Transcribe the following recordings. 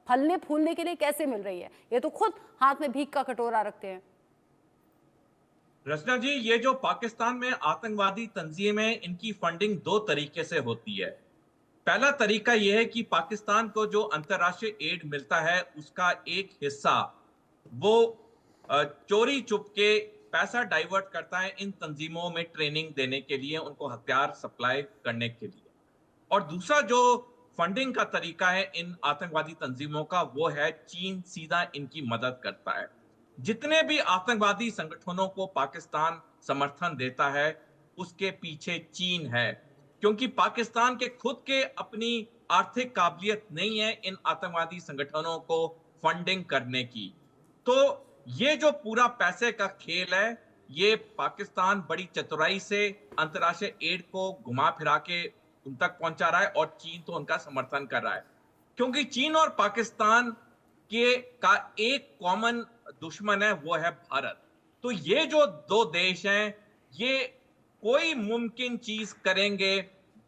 फलने फूलने के लिए कैसे मिल रही है? ये तो खुद हाथ में भीख का कटोरा रखते हैं। रचना जी, ये जो पाकिस्तान में आतंकवादी तंजीमें, इनकी फंडिंग दो तरीके से होती है। पहला तरीका यह है कि पाकिस्तान को जो अंतर्राष्ट्रीय एड मिलता है उसका एक हिस्सा वो चोरी चुपके पैसा डाइवर्ट करता है इन तंजीमों में ट्रेनिंग देने के लिए, उनको हथियार सप्लाई करने के लिए। और दूसरा जो फंडिंग का तरीका है इन आतंकवादी तंजीमों का, वो है चीन सीधा इनकी मदद करता है। जितने भी आतंकवादी संगठनों को पाकिस्तान समर्थन देता है, उसके पीछे चीन है, क्योंकि पाकिस्तान के खुद के अपनी आर्थिक काबिलियत नहीं है इन आतंकवादी संगठनों को फंडिंग करने की। तो ये जो पूरा पैसे का खेल है, ये पाकिस्तान बड़ी चतुराई से अंतर्राष्ट्रीय एड को घुमा फिरा के उन तक पहुंचा रहा है, और चीन तो उनका समर्थन कर रहा है, क्योंकि चीन और पाकिस्तान के का एक कॉमन दुश्मन है, वो है भारत। तो ये जो दो देश हैं, ये कोई मुमकिन चीज करेंगे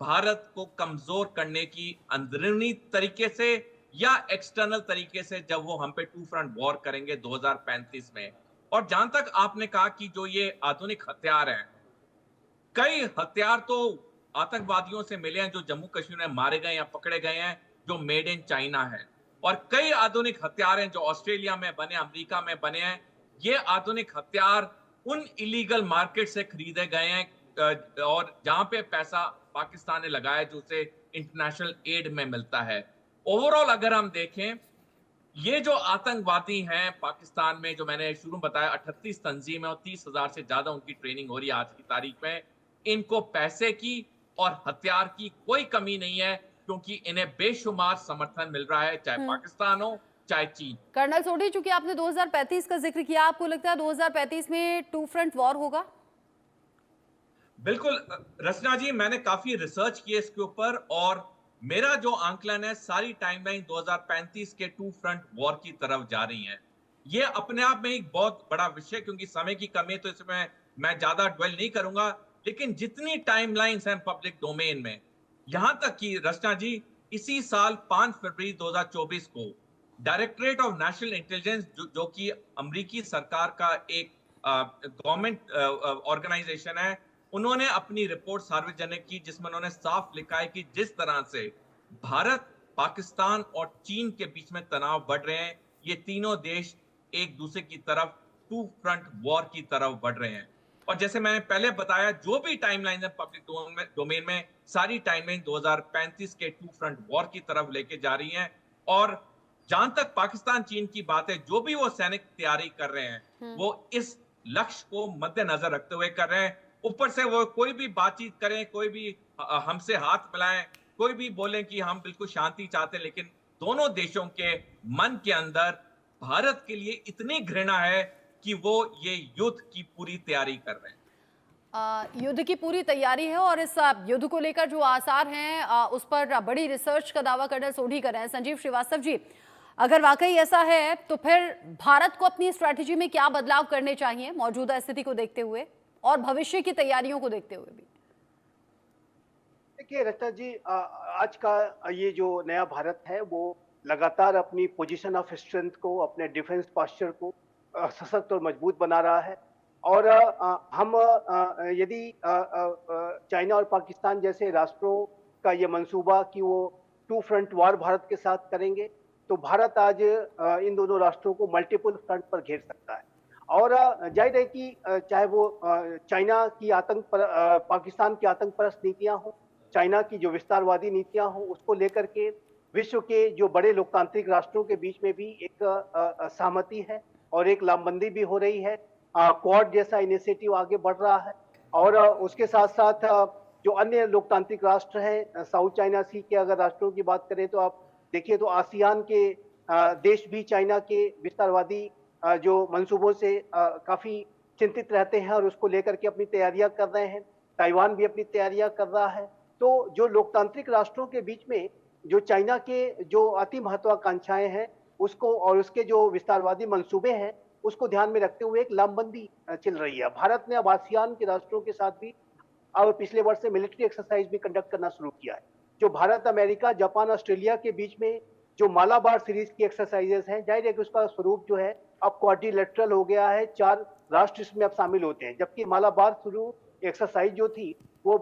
भारत को कमजोर करने की, अंदरूनी तरीके से या एक्सटर्नल तरीके से, जब वो हम पे टू फ्रंट वॉर करेंगे 2035 में। और जहां तक आपने कहा कि जो ये आधुनिक हथियार हैं, कई हथियार तो आतंकवादियों से मिले हैं जो जम्मू कश्मीर में मारे गए या पकड़े गए हैं, जो मेड इन चाइना है। और कई आधुनिक हथियार हैं जो ऑस्ट्रेलिया में बने, अमेरिका में बने हैं। ये आधुनिक हथियार उन इलीगल मार्केट से खरीदे गए हैं, और जहां पे पैसा पाकिस्तान ने लगाया जो उसे इंटरनेशनल एड में मिलता है। ओवरऑल अगर हम देखें, ये जो आतंकवादी हैं पाकिस्तान में, जो मैंने शुरू में बताया 38 तंजीम है और 30,000 से ज्यादा उनकी ट्रेनिंग हो रही है आज की तारीख में, इनको पैसे की और हथियार की कोई कमी नहीं है, क्योंकि इन्हें बेशुमार समर्थन मिल रहा है, चाहे हम्म। पाकिस्तान हो चाहे चीन। कर्नल सोढी, चूंकि आपने 2035 का जिक्र किया, आपको लगता है 2035 में टू फ्रंट वॉर होगा? बिल्कुल रचना जी, मैंने काफी रिसर्च की है इसके ऊपर, और मेरा जो आंकलन है, सारी टाइमलाइन 2035 के टू फ्रंट वॉर की तरफ जा रही है। ये अपने आप में एक बहुत बड़ा विषय, क्योंकि समय की कमी है तो इसमें मैं ज्यादा ड्वेल नहीं करूंगा। लेकिन जितनी टाइमलाइंस हैं पब्लिक डोमेन में, यहां तक कि रचना जी, इसी साल 5 फरवरी 2024 को डायरेक्टरेट ऑफ नेशनल इंटेलिजेंस, जो कि अमेरिकी सरकार का एक गवर्नमेंट ऑर्गेनाइजेशन है, उन्होंने अपनी रिपोर्ट सार्वजनिक की, जिसमें उन्होंने साफ लिखा है कि जिस तरह से भारत, पाकिस्तान और चीन के बीच में तनाव बढ़ रहे हैं, ये तीनों देश एक दूसरे की तरफ टू फ्रंट वॉर की तरफ बढ़ रहे हैं। और जैसे मैंने पहले बताया, जो भी टाइमलाइन है पब्लिक डोमेन में, सारी टाइमलाइन 2035 के टू फ्रंट वॉर की तरफ लेके जा रही हैं। और जहां तक पाकिस्तान चीन की बात है, जो भी वो सैनिक तैयारी कर रहे हैं, हम्म। वो इस लक्ष्य को मद्देनजर रखते हुए कर रहे हैं। ऊपर से वो कोई भी बातचीत करें, कोई भी हमसे हाथ मिलाएं, कोई भी बोलें कि हम बिल्कुल शांति चाहते हैं, लेकिन दोनों देशों के मन के अंदर भारत के लिए इतनी घृणा है कि वो ये युद्ध की पूरी तैयारी कर रहे हैं। युद्ध की पूरी तैयारी है, और इस युद्ध को लेकर जो आसार हैं उस पर बड़ी रिसर्च का दावा कर्नल सोढी कर रहे हैं। संजीव श्रीवास्तव जी, अगर वाकई ऐसा है तो फिर भारत को अपनी स्ट्रैटेजी में क्या बदलाव करने चाहिए मौजूदा स्थिति को देखते हुए और भविष्य की तैयारियों को देखते हुए भी? देखिए रचना जी, आज का ये जो नया भारत है वो लगातार अपनी पोजीशन ऑफ स्ट्रेंथ को, अपने डिफेंस पास्चर को सशक्त और मजबूत बना रहा है। और हम यदि चाइना और पाकिस्तान जैसे राष्ट्रों का ये मंसूबा कि वो टू फ्रंट वार भारत के साथ करेंगे, तो भारत आज इन दोनों राष्ट्रों को मल्टीपल फ्रंट पर घेर सकता है। और जाहिर है कि चाहे वो चाइना की पाकिस्तान की आतंक परस्त नीतियां हों, चाइना की जो विस्तारवादी नीतियां हों, उसको लेकर के विश्व के जो बड़े लोकतांत्रिक राष्ट्रों के बीच में भी एक सहमति है और एक लामबंदी भी हो रही है। क्वाड जैसा इनिशिएटिव आगे बढ़ रहा है। और उसके साथ साथ जो अन्य लोकतांत्रिक राष्ट्र हैं, साउथ चाइना सी के अगर राष्ट्रों की बात करें तो आप देखिए तो आसियान के देश भी चाइना के विस्तारवादी जो मंसूबों से काफी चिंतित रहते हैं और उसको लेकर के अपनी तैयारियां कर रहे हैं। ताइवान भी अपनी तैयारियां कर रहा है। तो जो लोकतांत्रिक राष्ट्रों के बीच में जो चाइना के जो अति महत्वाकांक्षाएं हैं उसको और उसके जो विस्तारवादी मंसूबे हैं उसको ध्यान में रखते हुए एक लामबंदी चल रही है। भारत ने अब आसियान के राष्ट्रों के साथ भी अब पिछले वर्ष से मिलिट्री एक्सरसाइज भी कंडक्ट करना शुरू किया है। जो भारत, अमेरिका, जापान, ऑस्ट्रेलिया के बीच में जो मालाबार सीरीज की एक्सरसाइजेस हैं, जाहिर है कि उसका स्वरूप जो है अब क्वाड्रिलेटरल हो गया है, 4 राष्ट्र इसमें अब शामिल होते हैं, जबकि मालाबार शुरू एक्सरसाइज जो थी वो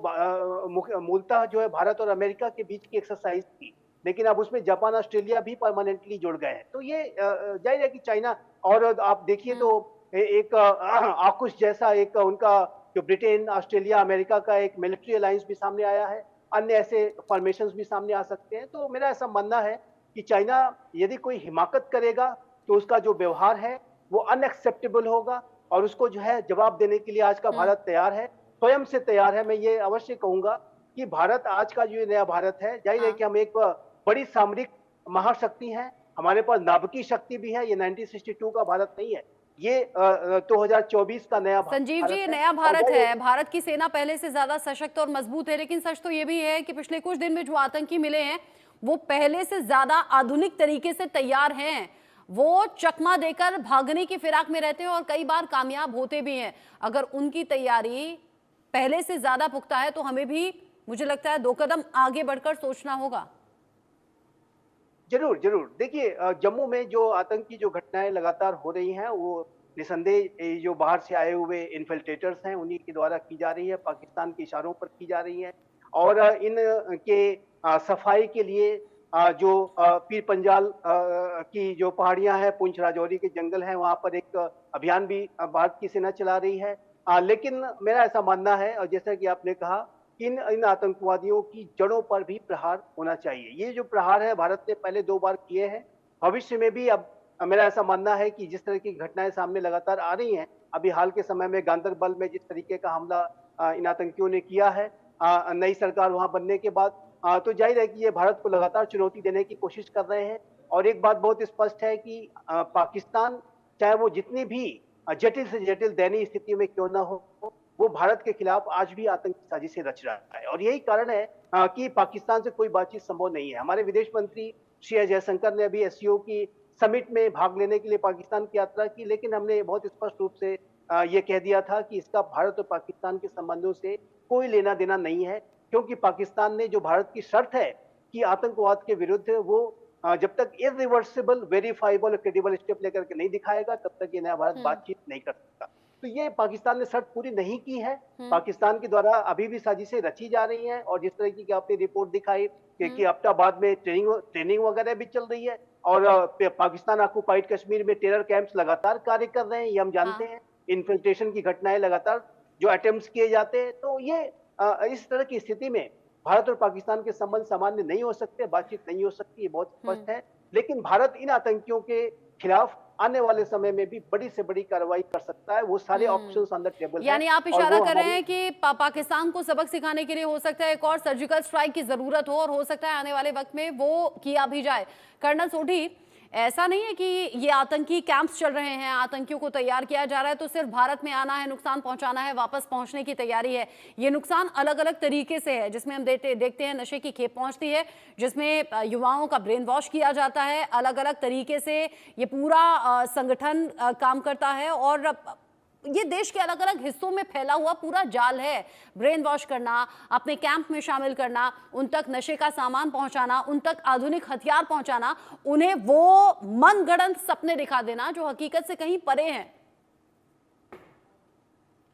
मूलतः जो है भारत और अमेरिका के बीच की एक्सरसाइज थी, लेकिन अब उसमें जापान, ऑस्ट्रेलिया भी परमानेंटली जुड़ गए हैं। तो ये जाहिर है कि चाइना, और आप देखिए तो एक आकुश जैसा एक उनका जो ब्रिटेन, ऑस्ट्रेलिया, अमेरिका का एक मिलिट्री अलायंस भी सामने आया है, अन्य ऐसे फॉर्मेशंस भी सामने आ सकते हैं। तो मेरा ऐसा मानना है कि चाइना यदि कोई हिमाकत करेगा तो उसका जो व्यवहार है वो अनएक्सेप्टेबल होगा, और उसको जो है जवाब देने के लिए आज का भारत तैयार है, स्वयं से तैयार है। मैं ये अवश्य कहूंगा कि भारत, आज का जो नया भारत है, जाहिर है कि हम एक बड़ी सामरिक महाशक्ति हैं, हमारे पास नाभिकीय शक्ति भी है, ये 1962 का भारत नहीं है, ये 2024 का नया संजीव जी, भारत ये है। नया भारत है, भारत की सेना पहले से ज्यादा सशक्त और मजबूत है, लेकिन सच तो ये भी है कि पिछले कुछ दिन में जो आतंकी मिले हैं वो पहले से ज्यादा आधुनिक तरीके से तैयार हैं। वो चकमा देकर भागने की फिराक में रहते हैं और कई बार कामयाब होते भी हैं। अगर उनकी तैयारी पहले से ज्यादा पुख्ता है तो हमें भी, मुझे लगता है, 2 कदम आगे बढ़कर सोचना होगा। जरूर जरूर, देखिए जम्मू में जो आतंकी जो घटनाएं लगातार हो रही हैं वो निसंदेह ये जो बाहर से आए हुए इन्फिल्ट्रेटर्स हैं उन्हीं के द्वारा की जा रही है, पाकिस्तान के इशारों पर की जा रही है। और इन के सफाई के लिए जो पीर पंजाल की जो पहाड़ियां हैं, पुंछ राजौरी के जंगल हैं, वहां पर एक अभियान भी भारत की सेना चला रही है। लेकिन मेरा ऐसा मानना है, और जैसा कि आपने कहा, इन आतंकवादियों की जड़ों पर भी प्रहार होना चाहिए। ये जो प्रहार है भारत ने पहले 2 बार किए हैं, भविष्य में भी। अब मेरा ऐसा मानना है कि जिस तरह की घटनाएं सामने लगातार आ रही हैं, अभी हाल के समय में गांदरबल में जिस तरीके का हमला इन आतंकियों ने किया है नई सरकार वहां बनने के बाद, तो जाहिर है कि ये भारत को लगातार चुनौती देने की कोशिश कर रहे हैं। और एक बात बहुत स्पष्ट है कि पाकिस्तान, चाहे वो जितनी भी जटिल से जटिल दयनीय स्थिति में क्यों ना हो, वो भारत के खिलाफ आज भी आतंकी साजिशें रच रहा है। और यही कारण है कि पाकिस्तान से कोई बातचीत संभव नहीं है। हमारे विदेश मंत्री श्री जयशंकर ने अभी एससीओ की समिट में भाग लेने के लिए पाकिस्तान की यात्रा की, लेकिन हमने बहुत स्पष्ट रूप से ये कह दिया था कि इसका भारत और पाकिस्तान के संबंधों से कोई लेना देना नहीं है, क्योंकि पाकिस्तान ने जो भारत की शर्त है कि आतंकवाद के विरुद्ध वो जब तक इरिवर्सिबल, वेरीफाइबल और क्रेडिबल स्टेप लेकर के नहीं दिखाएगा, तब तक ये नया भारत बातचीत नहीं कर सकता। तो ये पाकिस्तान ने शर्त पूरी नहीं की है। पाकिस्तान के द्वारा अभी भी साजिशें रची जा रही हैं, और जिस तरह की आपने रिपोर्ट दिखाई कि अब्टाबाद में ट्रेनिंग वगैरह भी चल रही है, और पाकिस्तान ऑक्युपाइड कश्मीर में टेरर कैंप्स लगातार कार्य कर रहे हैं, ये हम जानते हैं। इन्फिल्ट्रेशन की घटनाएं लगातार जो अटेम्प्ट्स किए जाते हैं, तो ये इस तरह की स्थिति में भारत और पाकिस्तान के संबंध सामान्य नहीं हो सकते, बातचीत नहीं हो सकती, ये बहुत स्पष्ट है। लेकिन भारत इन आतंकियों के खिलाफ आने वाले समय में भी बड़ी से बड़ी कार्रवाई कर सकता है। वो सारे ऑप्शंस ऑन द टेबल हैं। यानी आप इशारा कर रहे हैं कि पाकिस्तान को सबक सिखाने के लिए हो सकता है एक और सर्जिकल स्ट्राइक की जरूरत हो, और हो सकता है आने वाले वक्त में वो किया भी जाए। कर्नल सोढी, ऐसा नहीं है कि ये आतंकी कैंप्स चल रहे हैं, आतंकियों को तैयार किया जा रहा है तो सिर्फ भारत में आना है, नुकसान पहुंचाना है, वापस पहुंचने की तैयारी है। ये नुकसान अलग अलग तरीके से है, जिसमें हम देखते हैं नशे की खेप पहुंचती है, जिसमें युवाओं का ब्रेन वॉश किया जाता है, अलग अलग तरीके से ये पूरा संगठन काम करता है, और ये देश के अलग अलग हिस्सों में फैला हुआ पूरा जाल है। ब्रेन वॉश करना, अपने कैंप में शामिल करना, उन तक नशे का सामान पहुंचाना, उन तक आधुनिक हथियार पहुंचाना, उन्हें वो मनगढ़ंत सपने दिखा देना जो हकीकत से कहीं परे हैं।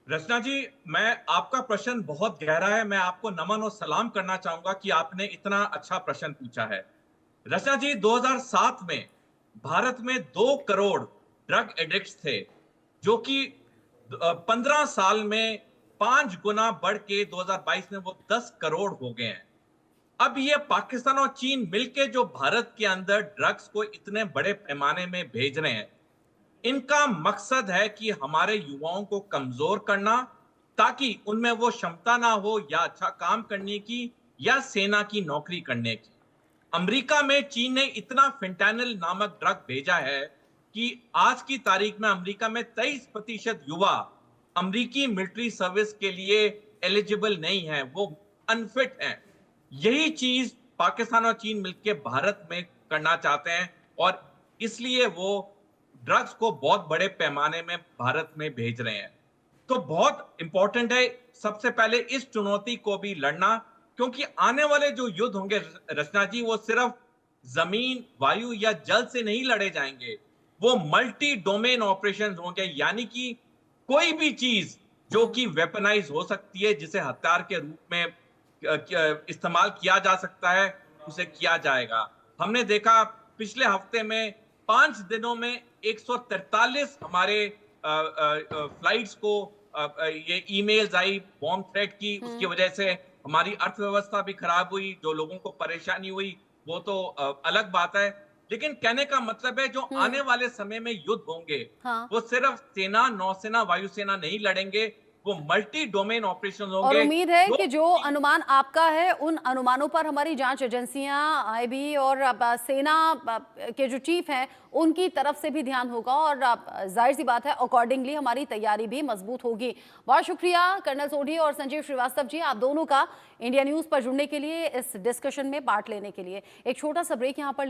रचना जी, मैं आपका प्रश्न बहुत गहरा है। मैं आपको नमन और सलाम करना चाहूंगा कि आपने इतना अच्छा प्रश्न पूछा है। रचना जी, 2007 में भारत में 2 करोड़ ड्रग एडिक्ट्स थे, जो कि 15 साल में 5 गुना बढ़ के 2022 में वो 10 करोड़ हो गए हैं। अब ये पाकिस्तान और चीन मिलके जो भारत के अंदर ड्रग्स को इतने बड़े पैमाने में भेज रहे हैं, इनका मकसद है कि हमारे युवाओं को कमजोर करना, ताकि उनमें वो क्षमता ना हो या अच्छा काम करने की या सेना की नौकरी करने की। अमेरिका में चीन ने इतना फेंटानिल नामक ड्रग भेजा है कि आज की तारीख में अमेरिका में 23% युवा अमेरिकी मिलिट्री सर्विस के लिए एलिजिबल नहीं है, वो अनफिट हैं। यही चीज पाकिस्तान और चीन मिलकर भारत में करना चाहते हैं, और इसलिए वो ड्रग्स को बहुत बड़े पैमाने में भारत में भेज रहे हैं। तो बहुत इंपॉर्टेंट है सबसे पहले इस चुनौती को भी लड़ना, क्योंकि आने वाले जो युद्ध होंगे रचना जी, वो सिर्फ जमीन, वायु या जल से नहीं लड़े जाएंगे, वो मल्टी डोमेन ऑपरेशन होंगे, यानी कि कोई भी चीज जो कि वेपनाइज हो सकती है, जिसे हथियार के रूप में इस्तेमाल किया जा सकता है, उसे किया जाएगा। हमने देखा पिछले हफ्ते में 5 दिनों में 143 हमारे फ्लाइट्स को ये ईमेल्स आई बॉम्ब थ्रेट की, उसकी वजह से हमारी अर्थव्यवस्था भी खराब हुई, जो लोगों को परेशानी हुई वो तो अलग बात है। लेकिन कहने का मतलब है जो आने वाले समय में युद्ध होंगे, हाँ। वो सिर्फ सेना, नौसेना, वायुसेना नहीं लड़ेंगे, वो मल्टी डोमेन ऑपरेशन और होंगे। उम्मीद है कि जो अनुमान आपका है उन अनुमानों पर हमारी जांच एजेंसियां, आईबी और सेना के जो चीफ हैं उनकी तरफ से भी ध्यान होगा और जाहिर सी बात है अकॉर्डिंगली हमारी तैयारी भी मजबूत होगी। बहुत शुक्रिया कर्नल सोढी और संजीव श्रीवास्तव जी, आप दोनों का इंडिया न्यूज पर जुड़ने के लिए, इस डिस्कशन में पार्ट लेने के लिए। एक छोटा सा ब्रेक यहाँ पर